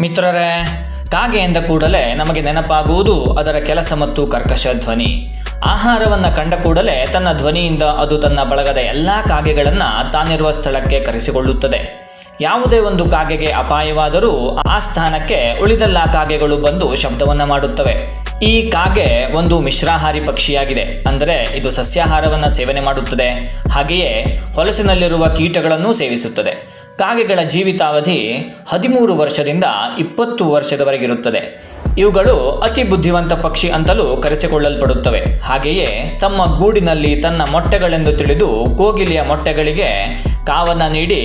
ಮಿತ್ರರೇ, ಕಾಗೆ ಎಂದ ಕೂಡಲೇ ನಮಗೆ ನೆನಪಾಗುವುದು ಅದರ ಕೆಲಸ ಮತ್ತು ಕರ್ಕಶ ಧ್ವನಿ. ಆಹಾರವನ್ನು ಕಂಡ ಕೂಡಲೇ ತನ್ನ ಧ್ವನಿಯಿಂದ ಅದು ತನ್ನ ಬಳಗದ ಎಲ್ಲ ಕಾಗೆಗಳನ್ನು ತಾನಿರುವ ಸ್ಥಳಕ್ಕೆ ಕರೆಸಿಕೊಳ್ಳುತ್ತದೆ. ಯಾವುದೇ ಒಂದು ಕಾಗೆಗೆ ಅಪಾಯವಾದರೂ ಆ ಸ್ಥಾನಕ್ಕೆ ಉಳಿದೆಲ್ಲ ಕಾಗೆಗಳು ಬಂದು ಶಬ್ದವನ್ನು ಮಾಡುತ್ತವೆ. ಈ ಕಾಗೆ ಒಂದು ಮಿಶ್ರಾಹಾರಿ ಪಕ್ಷಿಯಾಗಿದೆ. ಅಂದರೆ ಇದು ಸಸ್ಯಾಹಾರವನ್ನು ಸೇವನೆ ಮಾಡುತ್ತದೆ, ಹಾಗೆಯೇ ಹೊಲಸಿನಲ್ಲಿರುವ ಕೀಟಗಳನ್ನು ಸೇವಿಸುತ್ತದೆ. ಕಾಗೆಗಳ ಜೀವಿತಾವಧಿ 13 ವರ್ಷದಿಂದ 20 ವರ್ಷದವರೆಗಿರುತ್ತದೆ. ಇವುಗಳು ಅತಿ ಬುದ್ಧಿವಂತ ಪಕ್ಷಿ ಅಂತಲೂ ಕರೆಸಿಕೊಳ್ಳಲ್ಪಡುತ್ತವೆ. ಹಾಗೆಯೇ ತಮ್ಮ ಗೂಡಿನಲ್ಲಿ ತನ್ನ ಮೊಟ್ಟೆಗಳೆಂದು ತಿಳಿದು ಕೋಗಿಲೆಯ ಮೊಟ್ಟೆಗಳಿಗೆ ಕಾವನ್ನು ನೀಡಿ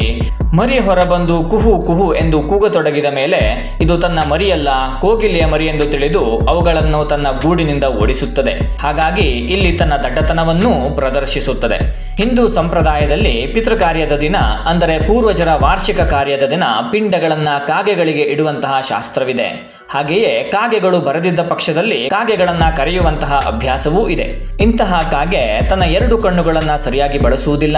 ಮರಿ ಹೊರಬಂದು ಕುಹು ಕುಹು ಎಂದು ಕೂಗತೊಡಗಿದ ಮೇಲೆ ಇದು ತನ್ನ ಮರಿಯಲ್ಲ, ಕೋಗಿಲೆಯ ಮರಿ ಎಂದು ತಿಳಿದು ಅವುಗಳನ್ನು ತನ್ನ ಗೂಡಿನಿಂದ ಓಡಿಸುತ್ತದೆ. ಹಾಗಾಗಿ ಇಲ್ಲಿ ತನ್ನ ದಡ್ಡತನವನ್ನೂ ಪ್ರದರ್ಶಿಸುತ್ತದೆ. ಹಿಂದೂ ಸಂಪ್ರದಾಯದಲ್ಲಿ ಪಿತೃಕಾರ್ಯದ ದಿನ, ಅಂದರೆ ಪೂರ್ವಜರ ವಾರ್ಷಿಕ ಕಾರ್ಯದ ದಿನ ಪಿಂಡಗಳನ್ನು ಕಾಗೆಗಳಿಗೆ ಇಡುವಂತಹ ಶಾಸ್ತ್ರವಿದೆ. ಹಾಗೆಯೇ ಕಾಗೆಗಳು ಬರದಿದ್ದ ಪಕ್ಷದಲ್ಲಿ ಕಾಗೆಗಳನ್ನು ಕರೆಯುವಂತಹ ಅಭ್ಯಾಸವೂ ಇದೆ. ಇಂತಹ ಕಾಗೆ ತನ್ನ 2 ಕಣ್ಣುಗಳನ್ನು ಸರಿಯಾಗಿ ಬಳಸುವುದಿಲ್ಲ,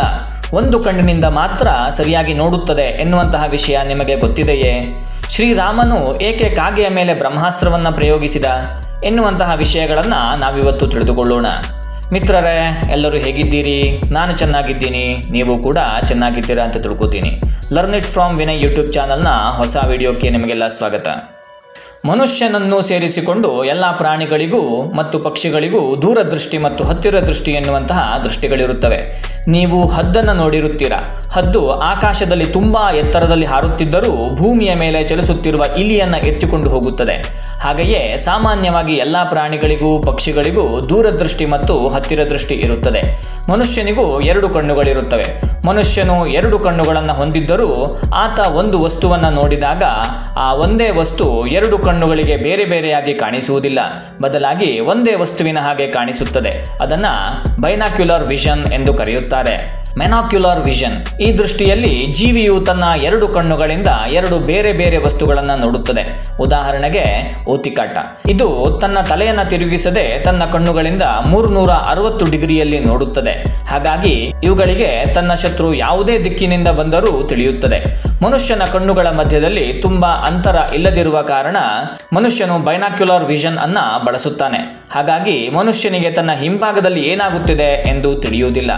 ಒಂದು ಕಣ್ಣಿನಿಂದ ಮಾತ್ರ ಸರಿಯಾಗಿ ನೋಡುತ್ತದೆ ಎನ್ನುವಂತಹ ವಿಷಯ ನಿಮಗೆ ಗೊತ್ತಿದೆಯೇ? ಶ್ರೀರಾಮನು ಏಕೆ ಕಾಗೆಯ ಮೇಲೆ ಬ್ರಹ್ಮಾಸ್ತ್ರವನ್ನು ಪ್ರಯೋಗಿಸಿದ ಎನ್ನುವಂತಹ ವಿಷಯಗಳನ್ನು ನಾವಿವತ್ತು ತಿಳಿದುಕೊಳ್ಳೋಣ. ಮಿತ್ರರೇ, ಎಲ್ಲರೂ ಹೇಗಿದ್ದೀರಿ? ನಾನು ಚೆನ್ನಾಗಿದ್ದೀನಿ, ನೀವು ಕೂಡ ಚೆನ್ನಾಗಿದ್ದೀರಾ ಅಂತ ತಿಳ್ಕೊತೀನಿ. Learn it from Vinay YouTube ಚಾನಲ್ನ ಹೊಸ ವಿಡಿಯೋಕ್ಕೆ ನಿಮಗೆಲ್ಲ ಸ್ವಾಗತ. ಮನುಷ್ಯನನ್ನು ಸೇರಿಸಿಕೊಂಡು ಎಲ್ಲ ಪ್ರಾಣಿಗಳಿಗೂ ಮತ್ತು ಪಕ್ಷಿಗಳಿಗೂ ದೂರದೃಷ್ಟಿ ಮತ್ತು ಹತ್ತಿರ ದೃಷ್ಟಿ ಎನ್ನುವಂತಹ ದೃಷ್ಟಿಗಳಿರುತ್ತವೆ. ನೀವು ಹದ್ದನ್ನು ನೋಡಿರುತ್ತೀರಾ. ಹದ್ದು ಆಕಾಶದಲ್ಲಿ ತುಂಬ ಎತ್ತರದಲ್ಲಿ ಹಾರುತ್ತಿದ್ದರೂ ಭೂಮಿಯ ಮೇಲೆ ಚಲಿಸುತ್ತಿರುವ ಇಲಿಯನ್ನು ಎತ್ತಿಕೊಂಡು ಹೋಗುತ್ತದೆ. ಹಾಗೆಯೇ ಸಾಮಾನ್ಯವಾಗಿ ಎಲ್ಲ ಪ್ರಾಣಿಗಳಿಗೂ ಪಕ್ಷಿಗಳಿಗೂ ದೂರದೃಷ್ಟಿ ಮತ್ತು ಹತ್ತಿರ ದೃಷ್ಟಿ ಇರುತ್ತದೆ. ಮನುಷ್ಯನಿಗೂ 2 ಕಣ್ಣುಗಳಿರುತ್ತವೆ. ಮನುಷ್ಯನು 2 ಕಣ್ಣುಗಳನ್ನು ಹೊಂದಿದ್ದರೂ ಆತ ಒಂದು ವಸ್ತುವನ್ನು ನೋಡಿದಾಗ ಆ ಒಂದೇ ವಸ್ತು 2 ಕಣ್ಣುಗಳಿಗೆ ಬೇರೆ ಬೇರೆಯಾಗಿ ಕಾಣಿಸುವುದಿಲ್ಲ, ಬದಲಾಗಿ ಒಂದೇ ವಸ್ತುವಿನ ಹಾಗೆ ಕಾಣಿಸುತ್ತದೆ. ಅದನ್ನು ಬೈನಾಕ್ಯುಲರ್ ವಿಷನ್ ಎಂದು ಕರೆಯುತ್ತಾರೆ. ಮೆನಾಕ್ಯುಲರ್ ವಿಷನ್. ಈ ದೃಷ್ಟಿಯಲ್ಲಿ ಜೀವಿಯು ತನ್ನ 2 ಕಣ್ಣುಗಳಿಂದ 2 ಬೇರೆ ಬೇರೆ ವಸ್ತುಗಳನ್ನು ನೋಡುತ್ತದೆ. ಉದಾಹರಣೆಗೆ ಓತಿಕಾಟ. ಇದು ತನ್ನ ತಲೆಯನ್ನು ತಿರುಗಿಸದೆ ತನ್ನ ಕಣ್ಣುಗಳಿಂದ 360 ಡಿಗ್ರಿಯಲ್ಲಿ ನೋಡುತ್ತದೆ. ಹಾಗಾಗಿ ಇವುಗಳಿಗೆ ತನ್ನ ಶತ್ರು ಯಾವುದೇ ದಿಕ್ಕಿನಿಂದ ಬಂದರೂ ತಿಳಿಯುತ್ತದೆ. ಮನುಷ್ಯನ ಕಣ್ಣುಗಳ ಮಧ್ಯದಲ್ಲಿ ತುಂಬಾ ಅಂತರ ಇಲ್ಲದಿರುವ ಕಾರಣ ಮನುಷ್ಯನು ಬೈನಾಕ್ಯುಲರ್ ವಿಷನ್ ಅನ್ನ ಬಳಸುತ್ತಾನೆ. ಹಾಗಾಗಿ ಮನುಷ್ಯನಿಗೆ ತನ್ನ ಹಿಂಭಾಗದಲ್ಲಿ ಏನಾಗುತ್ತಿದೆ ಎಂದು ತಿಳಿಯುವುದಿಲ್ಲ.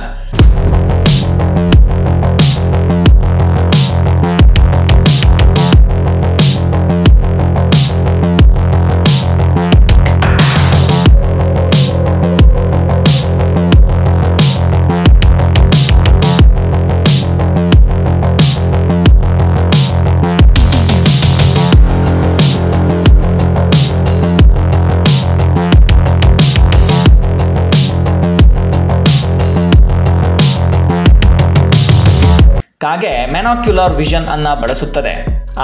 ಕಾಗೆ ಮೆನಾಕ್ಯುಲರ್ ವಿಷನ್ ಅನ್ನ ಬಳಸುತ್ತದೆ.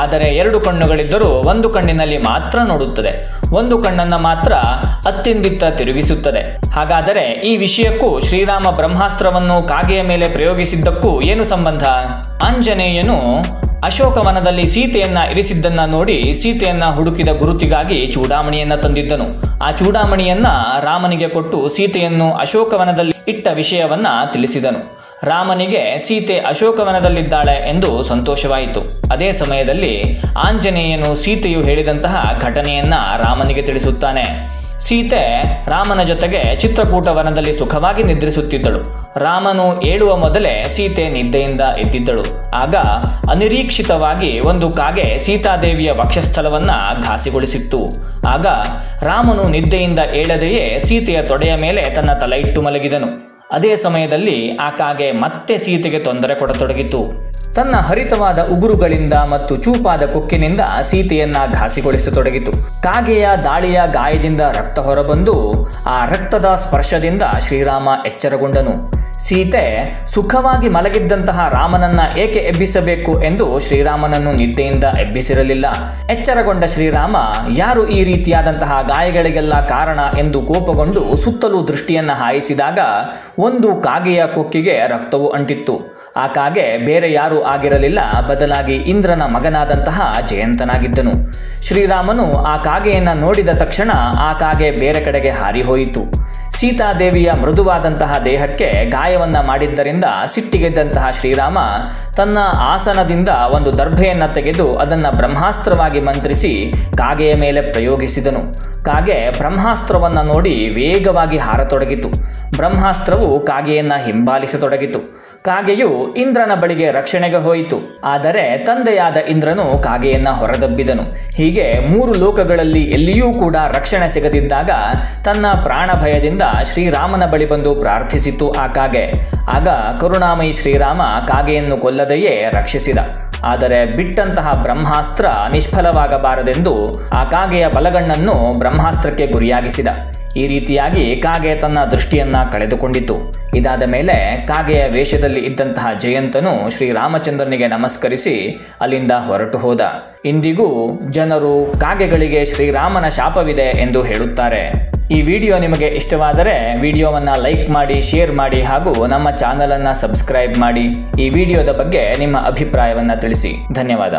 ಆದರೆ 2 ಕಣ್ಣುಗಳಿದ್ದರೂ ಒಂದು ಕಣ್ಣಿನಲ್ಲಿ ಮಾತ್ರ ನೋಡುತ್ತದೆ. ಒಂದು ಕಣ್ಣನ್ನು ಮಾತ್ರ ಅತ್ತಿಂದಿತ್ತ ತಿರುಗಿಸುತ್ತದೆ. ಹಾಗಾದರೆ ಈ ವಿಷಯಕ್ಕೂ ಶ್ರೀರಾಮ ಬ್ರಹ್ಮಾಸ್ತ್ರವನ್ನು ಕಾಗೆಯ ಮೇಲೆ ಪ್ರಯೋಗಿಸಿದ್ದಕ್ಕೂ ಏನು ಸಂಬಂಧ? ಆಂಜನೇಯನು ಅಶೋಕವನದಲ್ಲಿ ಸೀತೆಯನ್ನ ಇರಿಸಿದ್ದನ್ನ ನೋಡಿ ಸೀತೆಯನ್ನ ಹುಡುಕಿದ ಗುರುತಿಗಾಗಿ ಚೂಡಾಮಣಿಯನ್ನ ತಂದಿದ್ದನು. ಆ ಚೂಡಾಮಣಿಯನ್ನ ರಾಮನಿಗೆ ಕೊಟ್ಟು ಸೀತೆಯನ್ನು ಅಶೋಕವನದಲ್ಲಿ ಇಟ್ಟ ವಿಷಯವನ್ನ ತಿಳಿಸಿದನು. ರಾಮನಿಗೆ ಸೀತೆ ಅಶೋಕವನದಲ್ಲಿದ್ದಾಳೆ ಎಂದು ಸಂತೋಷವಾಯಿತು. ಅದೇ ಸಮಯದಲ್ಲಿ ಆಂಜನೇಯನು ಸೀತೆಯು ಹೇಳಿದಂತಹ ಘಟನೆಯನ್ನ ರಾಮನಿಗೆ ತಿಳಿಸುತ್ತಾನೆ. ಸೀತೆ ರಾಮನ ಜೊತೆಗೆ ಚಿತ್ರಕೂಟ ವನದಲ್ಲಿ ಸುಖವಾಗಿ ನಿದ್ರಿಸುತ್ತಿದ್ದಳು. ರಾಮನು ಏಳುವ ಮೊದಲೇ ಸೀತೆ ನಿದ್ದೆಯಿಂದ ಎದ್ದಿದ್ದಳು. ಆಗ ಅನಿರೀಕ್ಷಿತವಾಗಿ ಒಂದು ಕಾಗೆ ಸೀತಾದೇವಿಯ ವಕ್ಷಸ್ಥಳವನ್ನ ಘಾಸಿಗೊಳಿಸಿತ್ತು. ಆಗ ರಾಮನು ನಿದ್ದೆಯಿಂದ ಏಳದೆಯೇ ಸೀತೆಯ ತೊಡೆಯ ಮೇಲೆ ತನ್ನ ತಲೆ ಇಟ್ಟು ಮಲಗಿದನು. ಅದೇ ಸಮಯದಲ್ಲಿ ಆ ಕಾಗೆ ಮತ್ತೆ ಸೀತೆಗೆ ತೊಂದರೆ ಕೊಡತೊಡಗಿತು. ತನ್ನ ಹರಿತವಾದ ಉಗುರುಗಳಿಂದ ಮತ್ತು ಚೂಪಾದ ಕೊಕ್ಕಿನಿಂದ ಸೀತೆಯನ್ನ ಘಾಸಿಗೊಳಿಸತೊಡಗಿತು. ಕಾಗೆಯ ದಾಳಿಯ ಗಾಯದಿಂದ ರಕ್ತ ಹೊರಬಂದು ಆ ರಕ್ತದ ಸ್ಪರ್ಶದಿಂದ ಶ್ರೀರಾಮ ಎಚ್ಚರಗೊಂಡನು. ಸೀತೆ ಸುಖವಾಗಿ ಮಲಗಿದ್ದಂತಹ ರಾಮನನ್ನ ಏಕೆ ಎಬ್ಬಿಸಬೇಕು ಎಂದು ಶ್ರೀರಾಮನನ್ನು ನಿದ್ದೆಯಿಂದ ಎಬ್ಬಿಸಿರಲಿಲ್ಲ. ಎಚ್ಚರಗೊಂಡ ಶ್ರೀರಾಮ ಯಾರು ಈ ರೀತಿಯಾದಂತಹ ಗಾಯಗಳಿಗೆಲ್ಲ ಕಾರಣ ಎಂದು ಕೋಪಗೊಂಡು ಸುತ್ತಲೂ ದೃಷ್ಟಿಯನ್ನ ಹಾಯಿಸಿದಾಗ ಒಂದು ಕಾಗೆಯ ಕೊಕ್ಕಿಗೆ ರಕ್ತವು ಅಂಟಿತ್ತು. ಆ ಕಾಗೆ ಬೇರೆ ಯಾರೂ ಆಗಿರಲಿಲ್ಲ, ಬದಲಾಗಿ ಇಂದ್ರನ ಮಗನಾದಂತಹ ಜಯಂತನಾಗಿದ್ದನು. ಶ್ರೀರಾಮನು ಆ ಕಾಗೆಯನ್ನು ನೋಡಿದ ತಕ್ಷಣ ಆ ಕಾಗೆ ಬೇರೆ ಕಡೆಗೆ ಹಾರಿ ಹೋಯಿತು. ಸೀತಾದೇವಿಯ ಮೃದುವಾದಂತಹ ದೇಹಕ್ಕೆ ಗಾಯವನ್ನ ಮಾಡಿದ್ದರಿಂದ ಸಿಟ್ಟಿಗೆದ್ದಂತಹ ಶ್ರೀರಾಮ ತನ್ನ ಆಸನದಿಂದ ಒಂದು ದರ್ಭೆಯನ್ನು ತೆಗೆದು ಅದನ್ನು ಬ್ರಹ್ಮಾಸ್ತ್ರವಾಗಿ ಮಂತ್ರಿಸಿ ಕಾಗೆಯ ಮೇಲೆ ಪ್ರಯೋಗಿಸಿದನು. ಕಾಗೆ ಬ್ರಹ್ಮಾಸ್ತ್ರವನ್ನು ನೋಡಿ ವೇಗವಾಗಿ ಹಾರತೊಡಗಿತು. ಬ್ರಹ್ಮಾಸ್ತ್ರವು ಕಾಗೆಯನ್ನ ಹಿಂಬಾಲಿಸತೊಡಗಿತು. ಕಾಗೆಯು ಇಂದ್ರನ ಬಳಿಗೆ ರಕ್ಷಣೆಗೆ ಹೋಯಿತು. ಆದರೆ ತಂದೆಯಾದ ಇಂದ್ರನು ಕಾಗೆಯನ್ನ ಹೊರದಬ್ಬಿದನು. ಹೀಗೆ 3 ಲೋಕಗಳಲ್ಲಿ ಎಲ್ಲಿಯೂ ಕೂಡ ರಕ್ಷಣೆ ಸಿಗದಿದ್ದಾಗ ತನ್ನ ಪ್ರಾಣ ಭಯದಿಂದ ಶ್ರೀರಾಮನ ಬಳಿ ಬಂದು ಪ್ರಾರ್ಥಿಸಿತು ಆ ಕಾಗೆ. ಆಗ ಕರುಣಾಮಯಿ ಶ್ರೀರಾಮ ಕಾಗೆಯನ್ನು ಕೊಲ್ಲದೆಯೇ ರಕ್ಷಿಸಿದ. ಆದರೆ ಬಿಟ್ಟಂತಹ ಬ್ರಹ್ಮಾಸ್ತ್ರ ನಿಷ್ಫಲವಾಗಬಾರದೆಂದು ಆ ಕಾಗೆಯ ಬಲಗಣ್ಣನ್ನು ಬ್ರಹ್ಮಾಸ್ತ್ರಕ್ಕೆ ಗುರಿಯಾಗಿಸಿದ. ಈ ರೀತಿಯಾಗಿ ಕಾಗೆ ತನ್ನ ದೃಷ್ಟಿಯನ್ನ ಕಳೆದುಕೊಂಡಿತು. ಇದಾದ ಮೇಲೆ ಕಾಗೆಯ ವೇಷದಲ್ಲಿ ಇದ್ದಂತಹ ಜಯಂತನು ಶ್ರೀರಾಮಚಂದ್ರನಿಗೆ ನಮಸ್ಕರಿಸಿ ಅಲ್ಲಿಂದ ಹೊರಟು ಹೋದ. ಇಂದಿಗೂ ಜನರು ಕಾಗೆಗಳಿಗೆ ಶ್ರೀರಾಮನ ಶಾಪವಿದೆ ಎಂದು ಹೇಳುತ್ತಾರೆ. ಈ ವಿಡಿಯೋ ನಿಮಗೆ ಇಷ್ಟವಾದರೆ ವಿಡಿಯೋವನ್ನು ಲೈಕ್ ಮಾಡಿ, ಶೇರ್ ಮಾಡಿ ಹಾಗೂ ನಮ್ಮ ಚಾನಲನ್ನು ಸಬ್ಸ್ಕ್ರೈಬ್ ಮಾಡಿ. ಈ ವಿಡಿಯೋದ ಬಗ್ಗೆ ನಿಮ್ಮ ಅಭಿಪ್ರಾಯವನ್ನು ತಿಳಿಸಿ. ಧನ್ಯವಾದ.